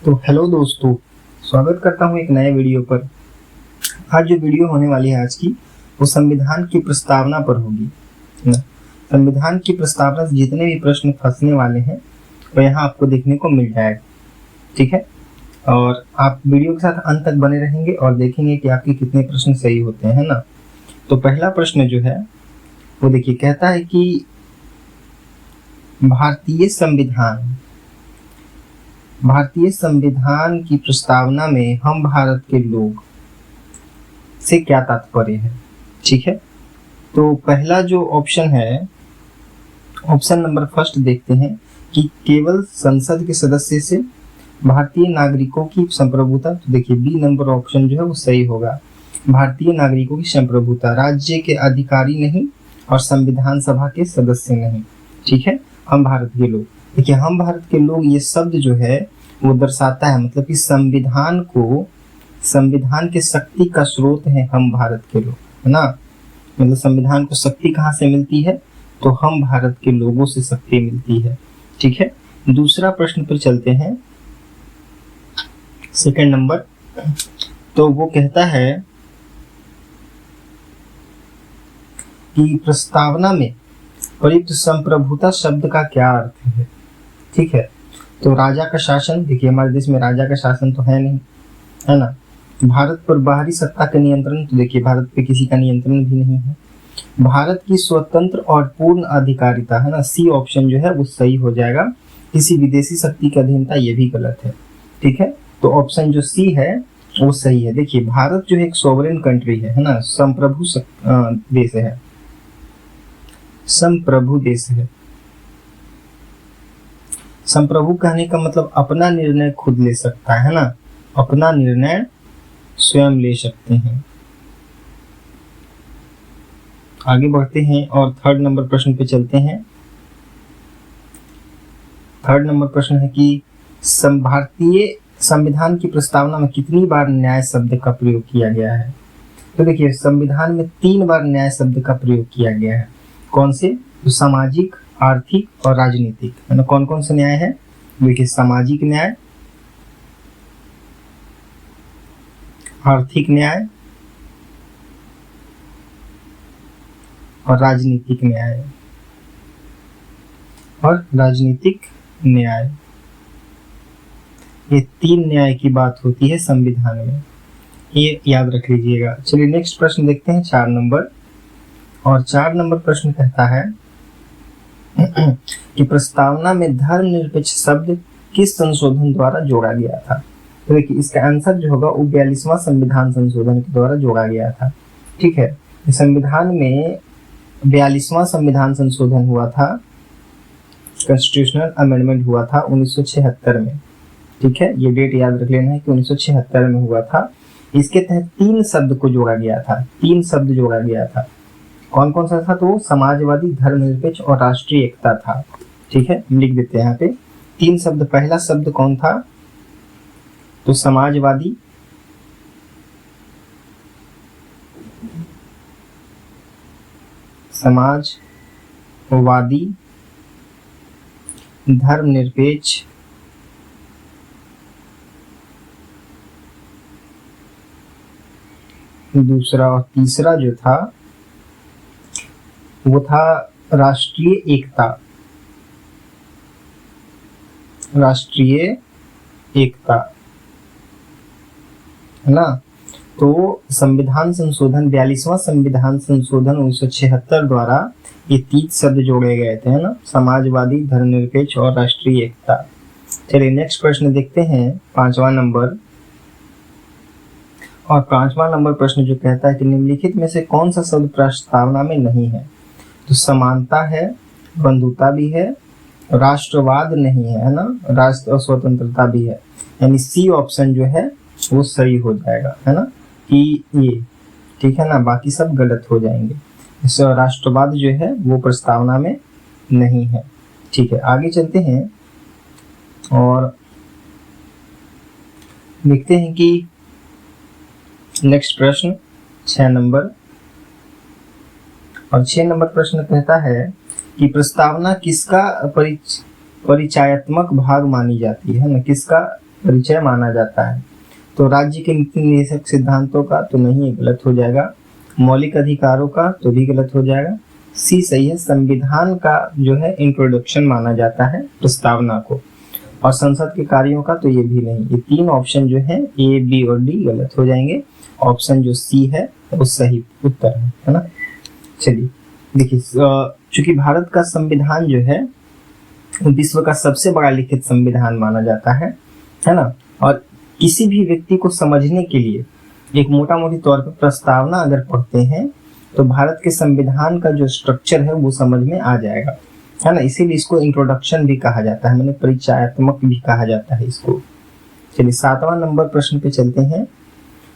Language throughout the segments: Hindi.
तो हेलो दोस्तों, स्वागत करता हूँ एक नए वीडियो पर। आज जो वीडियो होने वाली है आज की, वो संविधान की प्रस्तावना पर होगी ना। संविधान की प्रस्तावना से जितने भी प्रश्न फंसने वाले हैं वो यहाँ आपको देखने को मिल जाएगा, ठीक है। और आप वीडियो के साथ अंत तक बने रहेंगे और देखेंगे कि आपके कितने प्रश्न सही होते हैं ना। तो पहला प्रश्न जो है वो देखिए, कहता है कि भारतीय संविधान की प्रस्तावना में हम भारत के लोग से क्या तात्पर्य है, ठीक है। तो पहला जो ऑप्शन है, ऑप्शन नंबर फर्स्ट देखते हैं कि केवल संसद के सदस्य से भारतीय नागरिकों की संप्रभुता। तो देखिए बी नंबर ऑप्शन जो है वो सही होगा। भारतीय नागरिकों की संप्रभुता, राज्य के अधिकारी नहीं और संविधान सभा के सदस्य नहीं, ठीक है। हम भारत के लोग, देखिए हम भारत के लोग ये शब्द जो है वो दर्शाता है, मतलब कि संविधान के शक्ति का स्रोत है हम भारत के लोग, है ना। मतलब संविधान को शक्ति कहाँ से मिलती है, तो हम भारत के लोगों से शक्ति मिलती है, ठीक है। दूसरा प्रश्न पर चलते हैं, सेकंड नंबर। तो वो कहता है कि प्रस्तावना में प्रयुक्त संप्रभुता शब्द का क्या अर्थ है, ठीक है। तो राजा का शासन, देखिए हमारे देश में राजा का शासन तो है नहीं, है ना। भारत पर बाहरी सत्ता का नियंत्रण, तो देखिए भारत पे किसी का नियंत्रण भी नहीं है। भारत की स्वतंत्र और पूर्ण अधिकारिता, है ना, सी ऑप्शन जो है वो सही हो जाएगा। किसी विदेशी शक्ति की अधीनता, ये भी गलत है, ठीक है। तो ऑप्शन जो सी है वो सही है। देखिए भारत जो है एक सोवरेन कंट्री है ना, संप्रभु देश है, संप्रभु देश है। संप्रभु कहने का मतलब अपना निर्णय खुद ले सकता है ना, अपना निर्णय स्वयं ले सकते हैं। आगे बढ़ते हैं और थर्ड नंबर प्रश्न पे चलते हैं। थर्ड नंबर प्रश्न है कि भारतीय संविधान की प्रस्तावना में कितनी बार न्याय शब्द का प्रयोग किया गया है। तो देखिए संविधान में 3 बार न्याय शब्द का प्रयोग किया गया है। कौन से? तो सामाजिक, आर्थिक और राजनीतिक, है ना। कौन कौन से न्याय है? देखिए सामाजिक न्याय, आर्थिक न्याय और राजनीतिक न्याय, ये 3 न्याय की बात होती है संविधान में, ये याद रख लीजिएगा। चलिए नेक्स्ट प्रश्न देखते हैं, 4 नंबर। और 4 नंबर प्रश्न कहता है कि प्रस्तावना में धर्मनिरपेक्ष शब्द किस संशोधन द्वारा जोड़ा गया था। तो देखिए इसका आंसर जो होगा वो 42वां संविधान संशोधन के द्वारा जोड़ा गया था, ठीक है। संविधान में 42वां संविधान संशोधन हुआ था, कॉन्स्टिट्यूशनल अमेंडमेंट हुआ था 1976 में, ठीक है। ये डेट याद रख लेना है कि 1976 में हुआ था। इसके तहत 3 शब्द को जोड़ा गया था, 3 शब्द जोड़ा गया था। कौन कौन सा था? तो समाजवादी, धर्मनिरपेक्ष और राष्ट्रीय एकता था, ठीक है। लिख देते हैं यहाँ पे 3 शब्द। पहला शब्द कौन था? तो समाजवादी, धर्मनिरपेक्ष दूसरा, और तीसरा जो था वो था राष्ट्रीय एकता, है ना। तो संविधान संशोधन 42वां संविधान संशोधन 1976 द्वारा ये 3 शब्द जोड़े गए थे, है ना, समाजवादी, धर्मनिरपेक्ष और राष्ट्रीय एकता। चलिए नेक्स्ट प्रश्न देखते हैं, 5वां नंबर। और 5वां नंबर प्रश्न जो कहता है कि निम्नलिखित में से कौन सा शब्द प्रस्तावना में नहीं है। तो समानता है, बंधुता भी है, राष्ट्रवाद नहीं है ना, राष्ट्र और स्वतंत्रता भी है। यानी सी ऑप्शन जो है वो सही हो जाएगा, है ना, कि ये, ठीक है ना। बाकी सब गलत हो जाएंगे। राष्ट्रवाद जो है वो प्रस्तावना में नहीं है, ठीक है। आगे चलते हैं और देखते हैं कि नेक्स्ट प्रश्न 6 नंबर। और 6 नंबर प्रश्न कहता है कि प्रस्तावना किसका परिचयात्मक भाग मानी जाती है ना, किसका परिचय माना जाता है। तो राज्य के नीति निर्देशक सिद्धांतों का तो नहीं, ये गलत हो जाएगा। मौलिक अधिकारों का तो भी गलत हो जाएगा। सी सही है, संविधान का जो है इंट्रोडक्शन माना जाता है प्रस्तावना को। और संसद के कार्यों का तो ये भी नहीं। ये तीन ऑप्शन जो है ए, बी और डी गलत हो जाएंगे। ऑप्शन जो सी है वो सही उत्तर है ना। चलिए देखिए, चूंकि भारत का संविधान जो है विश्व का सबसे बड़ा लिखित संविधान माना जाता है ना। और किसी भी व्यक्ति को समझने के लिए एक मोटा मोटी तौर पर प्रस्तावना अगर पढ़ते हैं तो भारत के संविधान का जो स्ट्रक्चर है वो समझ में आ जाएगा, है ना। इसीलिए इसको इंट्रोडक्शन भी कहा जाता है, मैंने परिचयात्मक भी कहा जाता है इसको। चलिए 7वां नंबर प्रश्न पे चलते हैं।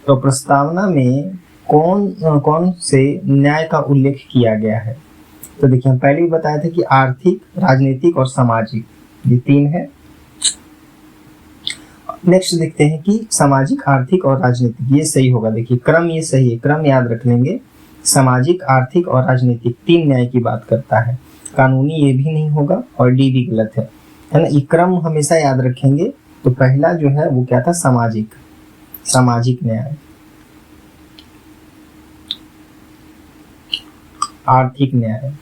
तो प्रस्तावना में कौन से न्याय का उल्लेख किया गया है? तो देखिए, हम पहले ही बताया था कि आर्थिक, राजनीतिक और सामाजिक, ये तीन है। नेक्स्ट देखते हैं कि सामाजिक, आर्थिक और राजनीतिक, ये सही होगा। देखिए क्रम ये सही है, क्रम याद रख लेंगे। सामाजिक, आर्थिक और राजनीतिक तीन न्याय की बात करता है। कानूनी ये भी नहीं होगा और डी भी गलत है ना। ये क्रम हमेशा याद रखेंगे। तो पहला जो है वो क्या था? सामाजिक, सामाजिक न्याय, आर्थिक न्याय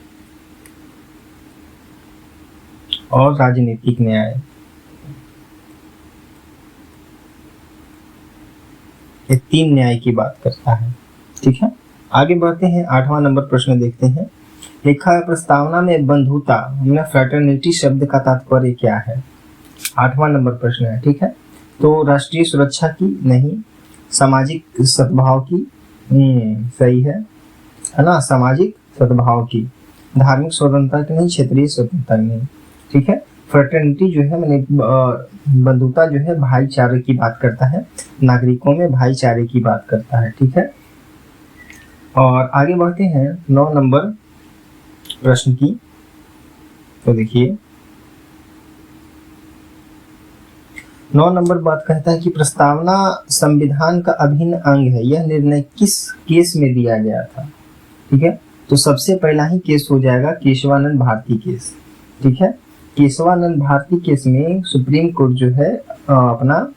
और राजनीतिक न्याय। ये तीन न्याय की बात करता है, ठीक है। आगे बढ़ते हैं, 8वां नंबर प्रश्न देखते हैं। लिखा है प्रस्तावना में बंधुता, हमने फ्रेटर्निटी शब्द का तात्पर्य क्या है? 8वां नंबर प्रश्न है, ठीक है। तो राष्ट्रीय सुरक्षा की नहीं, सामाजिक सद्भाव की, सही है ना। सामाजिक सद्भाव की, धार्मिक स्वतंत्रता की नहीं, क्षेत्रीय स्वतंत्रता की नहीं, ठीक है। फ्रेटर्निटी जो है, मैंने बंधुता जो है भाईचारे की बात करता है, नागरिकों में भाईचारे की बात करता है, ठीक है। और आगे बढ़ते हैं 9 नंबर प्रश्न की। तो देखिए 9 नंबर बात कहता है कि प्रस्तावना संविधान का अभिन्न अंग है, यह निर्णय किस केस में दिया गया था? ठीक है, तो सबसे पहला ही केस हो जाएगा केशवानंद भारती केस, ठीक है। केशवानंद भारती केस में सुप्रीम कोर्ट जो है अपना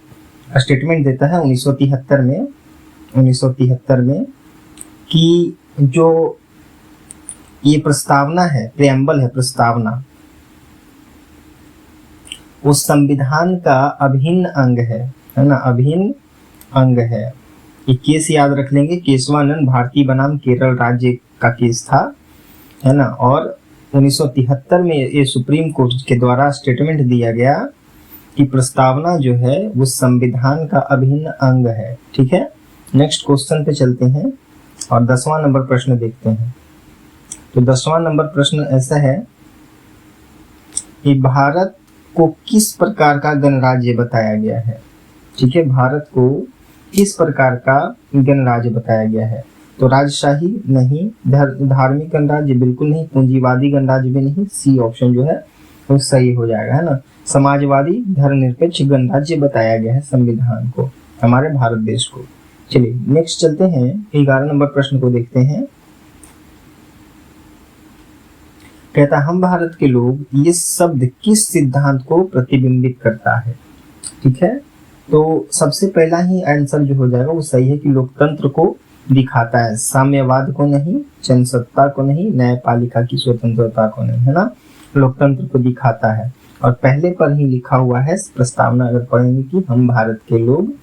स्टेटमेंट देता है 1973 में कि जो ये प्रस्तावना है, प्रेम्बल है प्रस्तावना, वो संविधान का अभिन्न अंग है ना, अभिन्न अंग है। ये केस याद रख लेंगे, केशवानंद भारती बनाम केरल राज्य का केस था, है ना। और 1973 में ये सुप्रीम कोर्ट के द्वारा स्टेटमेंट दिया गया कि प्रस्तावना जो है वो संविधान का अभिन्न अंग है, ठीक है। नेक्स्ट क्वेश्चन पे चलते हैं और 10वां नंबर प्रश्न देखते हैं। तो 10वां नंबर प्रश्न ऐसा है कि भारत को किस प्रकार का गणराज्य बताया गया है? ठीक है, भारत को किस प्रकार का गणराज्य बताया गया है? तो राजशाही नहीं, धार्मिक गणराज्य बिल्कुल नहीं, पूंजीवादी गणराज्य भी नहीं, सी ऑप्शन जो है वो सही हो जाएगा, है ना। समाजवादी धर्मनिरपेक्ष गणराज्य बताया गया है संविधान को, हमारे भारत देश को। चलिए नेक्स्ट चलते हैं, 11 नंबर प्रश्न को देखते हैं। कहता हम भारत के लोग, ये शब्द किस सिद्धांत को प्रतिबिंबित करता है? ठीक है, तो सबसे पहला ही आंसर जो हो जाएगा वो सही है कि लोकतंत्र को दिखाता है, साम्यवाद को नहीं, जनसत्ता को नहीं, न्यायपालिका की स्वतंत्रता को नहीं, है ना। लोकतंत्र को दिखाता है और पहले पर ही लिखा हुआ है प्रस्तावना अगर पढ़ेंगे कि हम भारत के लोग,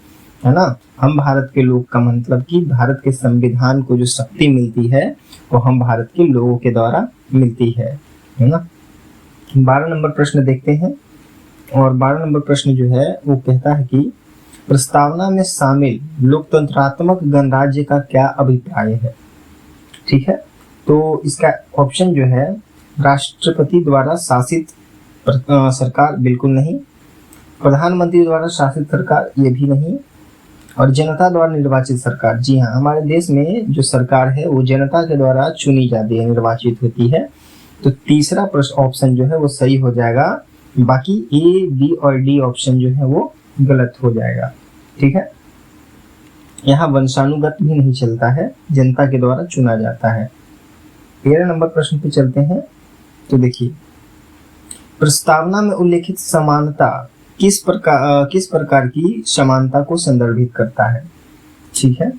है ना। हम भारत के लोग का मतलब कि भारत के संविधान को जो शक्ति मिलती है वो हम भारत के लोगों के द्वारा मिलती है ना। 12 नंबर प्रश्न देखते हैं और 12 नंबर प्रश्न जो है वो कहता है कि प्रस्तावना में शामिल लोकतंत्रात्मक गणराज्य का क्या अभिप्राय है? ठीक है, तो इसका ऑप्शन जो है राष्ट्रपति द्वारा शासित सरकार बिल्कुल नहीं, प्रधानमंत्री द्वारा शासित सरकार ये भी नहीं, और जनता द्वारा निर्वाचित सरकार। जी हाँ, हमारे देश में जो सरकार है वो जनता के द्वारा चुनी जाती है, निर्वाचित होती है। तो तीसरा प्रश्न ऑप्शन जो है वो सही हो जाएगा, बाकी ए, बी और डी ऑप्शन जो है वो गलत हो जाएगा, ठीक है। यहाँ वंशानुगत भी नहीं चलता है, जनता के द्वारा चुना जाता है। 13 नंबर प्रश्न पे चलते हैं। तो देखिए प्रस्तावना में उल्लेखित समानता किस प्रकार की समानता को संदर्भित करता है। ठीक है,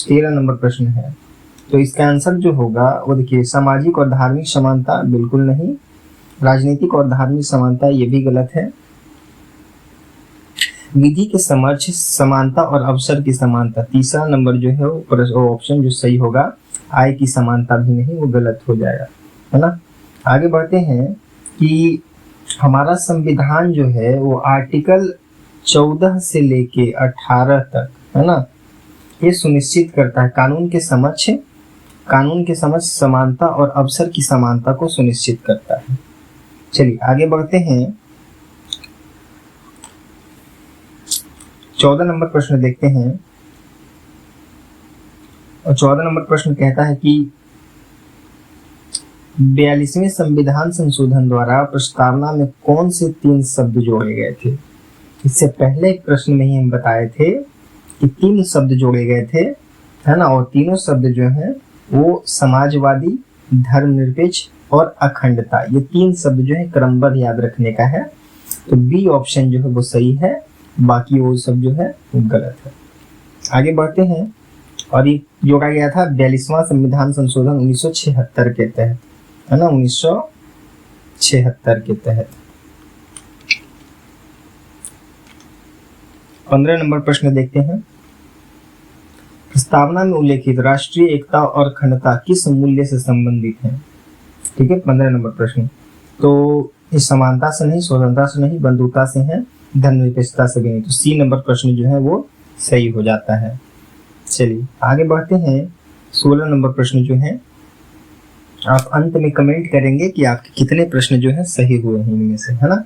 13 नंबर प्रश्न है। तो इसका आंसर जो होगा वो देखिए, सामाजिक और धार्मिक समानता बिल्कुल नहीं, राजनीतिक और धार्मिक समानता ये भी गलत है, विधि के समक्ष समानता और अवसर की समानता, तीसरा नंबर जो है वो ऑप्शन जो सही होगा, आय की समानता भी नहीं, वो गलत हो जाएगा, है ना। आगे बढ़ते हैं कि हमारा संविधान जो है वो आर्टिकल 14 से लेके 18 तक, है ना, ये सुनिश्चित करता है कानून के समक्ष समानता और अवसर की समानता को सुनिश्चित करता है। चलिए आगे बढ़ते हैं, 14 नंबर प्रश्न देखते हैं। और 14 नंबर प्रश्न कहता है कि 42वें संविधान संशोधन द्वारा प्रस्तावना में कौन से 3 शब्द जोड़े गए थे। इससे पहले एक प्रश्न में ही हम बताए थे कि 3 शब्द जोड़े गए थे, है ना, और तीनों शब्द जो हैं वो समाजवादी, धर्मनिरपेक्ष और अखंडता, ये 3 शब्द जो है क्रमबद्ध याद रखने का है। तो बी ऑप्शन जो है वो सही है, बाकी वो सब जो है वो गलत है। आगे बढ़ते हैं, और ये जोड़ा गया था 42वां संविधान संशोधन 1976 के तहत, है ना, 1976 के तहत। 15 नंबर प्रश्न देखते हैं, प्रस्तावना में उल्लेखित राष्ट्रीय एकता और अखंडता किस मूल्य से संबंधित है। ठीक है, 15 नंबर प्रश्न। तो इस समानता से नहीं, स्वतंत्रता से नहीं, बंधुता से है, धर्मनिरपेक्षता से भी नहीं। तो सी नंबर प्रश्न जो है वो सही हो जाता है। चलिए आगे बढ़ते हैं, 16 नंबर प्रश्न जो है, आप अंत में कमेंट करेंगे कि आपके कितने प्रश्न जो है सही हुए हैं इनमें से, है ना।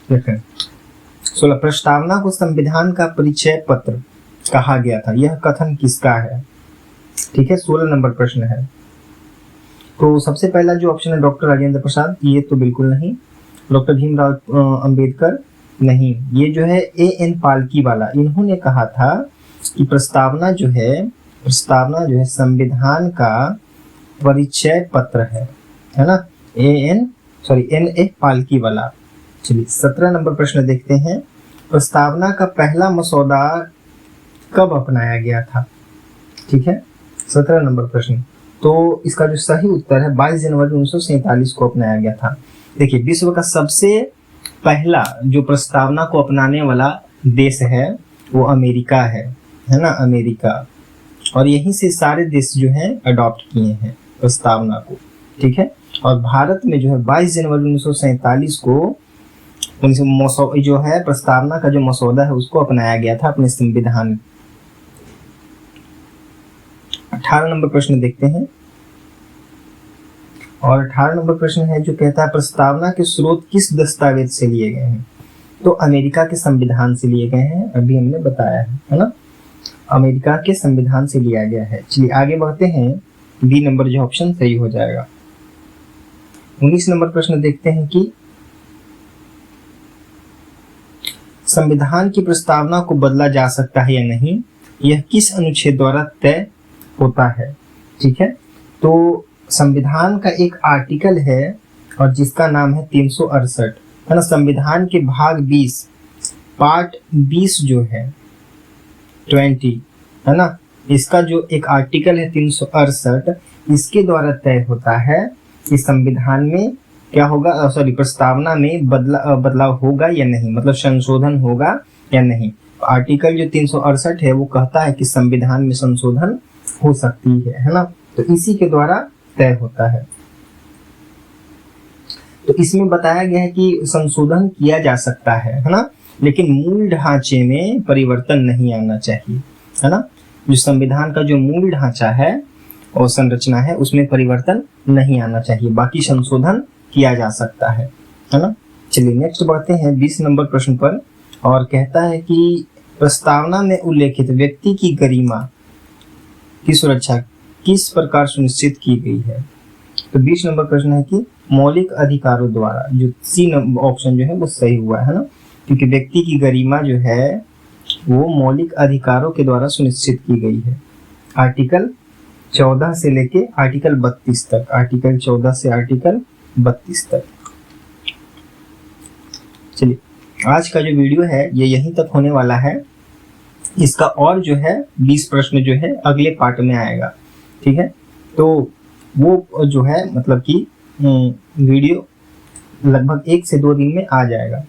देखें 16, प्रस्तावना को संविधान का परिचय पत्र कहा गया था, यह कथन किसका है। ठीक है, 16 नंबर प्रश्न है। तो सबसे पहला जो ऑप्शन है डॉक्टर राजेंद्र प्रसाद, ये तो बिल्कुल नहीं, डॉक्टर भीमराव अंबेडकर नहीं, ये जो है A.N. पालकी वाला, इन्होंने कहा था कि प्रस्तावना जो है संविधान का परिचय पत्र है ना, N.A. पालकी वाला। चलिए 17 नंबर प्रश्न देखते हैं, प्रस्तावना का पहला मसौदा कब अपनाया गया था। ठीक है, 17 नंबर प्रश्न। तो इसका जो सही उत्तर है 22 जनवरी 1947 को अपनाया गया था। देखिए, विश्व का सबसे पहला जो प्रस्तावना को अपनाने वाला देश है वो अमेरिका है ना, अमेरिका, और यहीं से सारे देश जो हैं अडॉप्ट किए हैं प्रस्तावना को। ठीक है, और भारत में जो है 22 जनवरी 1947 को जो है प्रस्तावना का जो मसौदा है उसको अपनाया गया था अपने संविधान। 18 नंबर प्रश्न देखते हैं, और 18 नंबर प्रश्न है जो कहता है प्रस्तावना के स्रोत किस दस्तावेज से लिए गए हैं। तो अमेरिका के संविधान से लिए गए हैं, अभी हमने बताया है ना, अमेरिका के संविधान से लिया गया है। चलिए आगे बढ़ते हैं, बी नंबर जो ऑप्शन सही हो जाएगा। 19 नंबर प्रश्न देखते हैं कि संविधान की प्रस्तावना को बदला जा सकता है या नहीं, यह किस अनुच्छेद द्वारा तय होता है। ठीक है, तो संविधान का एक आर्टिकल है और जिसका नाम है 368, है ना, संविधान के भाग 20 पार्ट 20 जो है 20, है ना, इसका जो एक आर्टिकल है 368, इसके द्वारा तय होता है कि संविधान में क्या होगा, प्रस्तावना में बदलाव होगा या नहीं, मतलब संशोधन होगा या नहीं। आर्टिकल जो 368 है वो कहता है कि संविधान में संशोधन हो सकती है ना, तो इसी के द्वारा तय होता है। तो इसमें बताया गया है कि संशोधन किया जा सकता है ना, लेकिन मूल ढांचे में परिवर्तन नहीं आना चाहिए, है ना। जो संविधान का जो मूल ढांचा है और संरचना है उसमें परिवर्तन नहीं आना चाहिए, बाकी संशोधन किया जा सकता है ना। चलिए नेक्स्ट बढ़ते हैं 20 नंबर प्रश्न पर, और कहता है कि प्रस्तावना में उल्लेखित व्यक्ति की गरिमा की सुरक्षा किस प्रकार सुनिश्चित की गई है। तो 20 नंबर प्रश्न है कि मौलिक अधिकारों द्वारा, जो सी नंबर ऑप्शन जो है वो सही हुआ है ना, क्योंकि व्यक्ति की गरिमा जो है वो मौलिक अधिकारों के द्वारा सुनिश्चित की गई है। आर्टिकल 14 से लेके आर्टिकल 32 तक, आर्टिकल 14 से आर्टिकल 32 तक। चलिए आज का जो वीडियो है ये यहीं तक होने वाला है। इसका और जो है 20 प्रश्न जो है अगले पार्ट में आएगा, ठीक है। तो वो जो है मतलब कि वीडियो लगभग 1 से 2 दिन में आ जाएगा।